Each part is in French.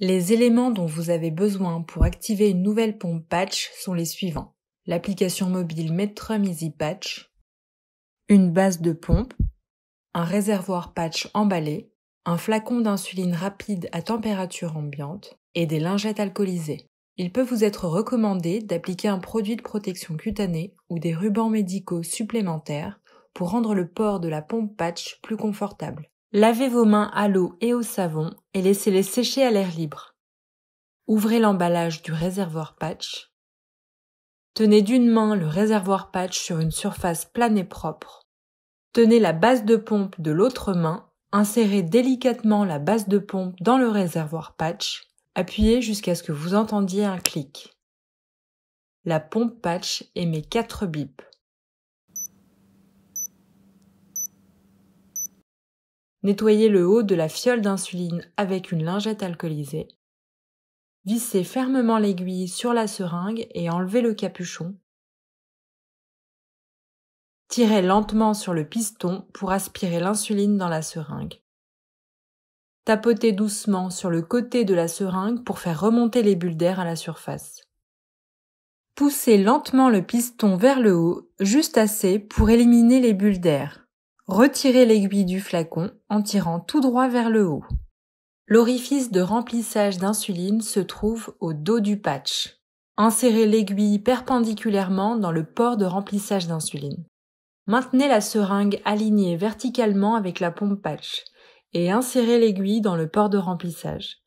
Les éléments dont vous avez besoin pour activer une nouvelle pompe patch sont les suivants. L'application mobile Medtrum Easy Patch, une base de pompe, un réservoir patch emballé, un flacon d'insuline rapide à température ambiante et des lingettes alcoolisées. Il peut vous être recommandé d'appliquer un produit de protection cutanée ou des rubans médicaux supplémentaires pour rendre le port de la pompe patch plus confortable. Lavez vos mains à l'eau et au savon et laissez-les sécher à l'air libre. Ouvrez l'emballage du réservoir patch. Tenez d'une main le réservoir patch sur une surface plane et propre. Tenez la base de pompe de l'autre main, insérez délicatement la base de pompe dans le réservoir patch, appuyez jusqu'à ce que vous entendiez un clic. La pompe patch émet 4 bips. Nettoyez le haut de la fiole d'insuline avec une lingette alcoolisée. Vissez fermement l'aiguille sur la seringue et enlevez le capuchon. Tirez lentement sur le piston pour aspirer l'insuline dans la seringue. Tapotez doucement sur le côté de la seringue pour faire remonter les bulles d'air à la surface. Poussez lentement le piston vers le haut, juste assez pour éliminer les bulles d'air. Retirez l'aiguille du flacon en tirant tout droit vers le haut. L'orifice de remplissage d'insuline se trouve au dos du patch. Insérez l'aiguille perpendiculairement dans le port de remplissage d'insuline. Maintenez la seringue alignée verticalement avec la pompe patch et insérez l'aiguille dans le port de remplissage.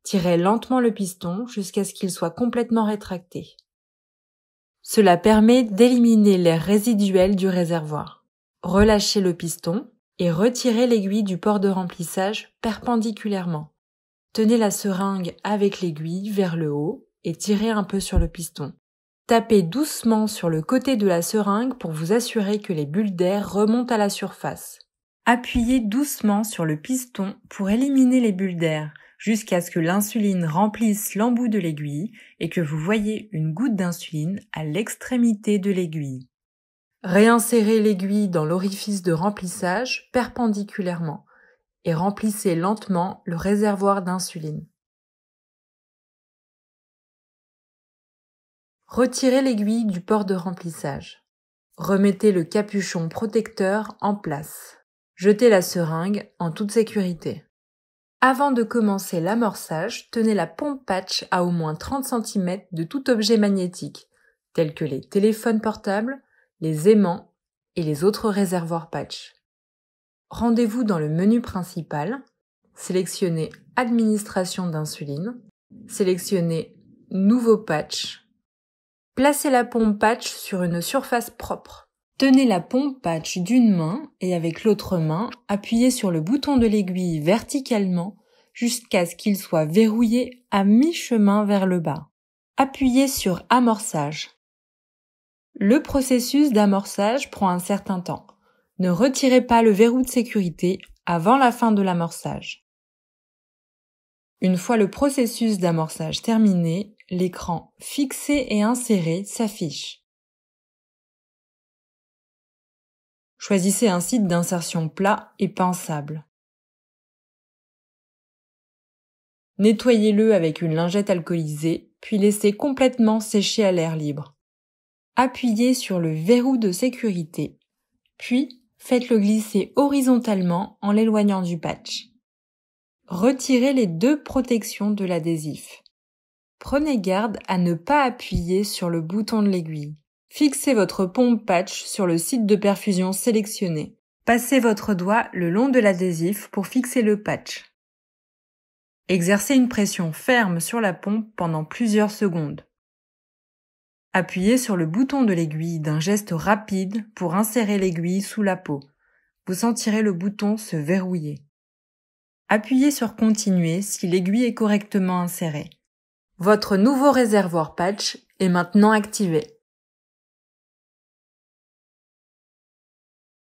Tirez lentement le piston jusqu'à ce qu'il soit complètement rétracté. Cela permet d'éliminer l'air résiduel du réservoir. Relâchez le piston et retirez l'aiguille du port de remplissage perpendiculairement. Tenez la seringue avec l'aiguille vers le haut et tirez un peu sur le piston. Tapez doucement sur le côté de la seringue pour vous assurer que les bulles d'air remontent à la surface. Appuyez doucement sur le piston pour éliminer les bulles d'air jusqu'à ce que l'insuline remplisse l'embout de l'aiguille et que vous voyez une goutte d'insuline à l'extrémité de l'aiguille. Réinsérez l'aiguille dans l'orifice de remplissage perpendiculairement et remplissez lentement le réservoir d'insuline. Retirez l'aiguille du port de remplissage. Remettez le capuchon protecteur en place. Jetez la seringue en toute sécurité. Avant de commencer l'amorçage, tenez la pompe patch à au moins 30 cm de tout objet magnétique, tels que les téléphones portables, les aimants et les autres réservoirs patch. Rendez-vous dans le menu principal, sélectionnez Administration d'insuline, sélectionnez Nouveau patch. Placez la pompe patch sur une surface propre. Tenez la pompe patch d'une main et avec l'autre main, appuyez sur le bouton de l'aiguille verticalement jusqu'à ce qu'il soit verrouillé à mi-chemin vers le bas. Appuyez sur Amorçage. Le processus d'amorçage prend un certain temps. Ne retirez pas le verrou de sécurité avant la fin de l'amorçage. Une fois le processus d'amorçage terminé, l'écran Fixer et insérer s'affiche. Choisissez un site d'insertion plat et pinçable. Nettoyez-le avec une lingette alcoolisée, puis laissez complètement sécher à l'air libre. Appuyez sur le verrou de sécurité, puis faites-le glisser horizontalement en l'éloignant du patch. Retirez les deux protections de l'adhésif. Prenez garde à ne pas appuyer sur le bouton de l'aiguille. Fixez votre pompe patch sur le site de perfusion sélectionné. Passez votre doigt le long de l'adhésif pour fixer le patch. Exercez une pression ferme sur la pompe pendant plusieurs secondes. Appuyez sur le bouton de l'aiguille d'un geste rapide pour insérer l'aiguille sous la peau. Vous sentirez le bouton se verrouiller. Appuyez sur Continuer si l'aiguille est correctement insérée. Votre nouveau réservoir patch est maintenant activé.